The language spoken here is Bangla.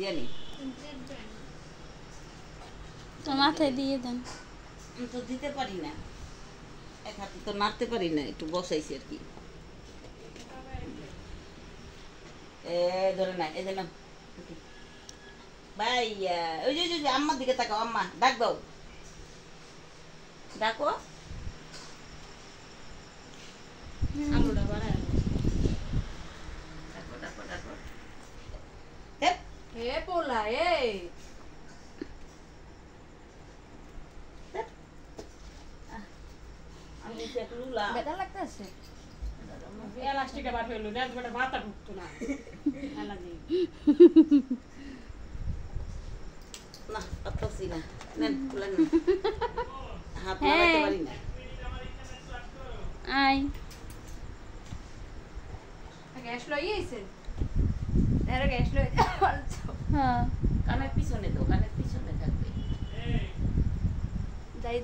দিয়ে নি তো মাথায় দিয়ে দেন। আমি তো দিতে পারি না, এক হাতে তো নাড়তে পারি না, একটু বসাইছি আর কি। ধরে না এই না ভাইয়া, ওই যে আম্মার দিকে তাকাও, আম্মা ডাক দাও, ডাকো। আলুটা বাড়ায় ডাকো ডাকো ডাকো। হে পোলা এই আমি একটু লুলা বেটা লাগতেছে। এলাস্টিকটা বার হইলো না, তোমার মাথা ঢুকতো না। এলাজি না পারতাছি না, নেন খুলেন না, হাত নাড়াতে পারি না। আই গ্যাস লইয়েছে, এর গ্যাস লই হ্যাঁ কানের পিছনে তো, কানের পিছনে থাকবে। যাই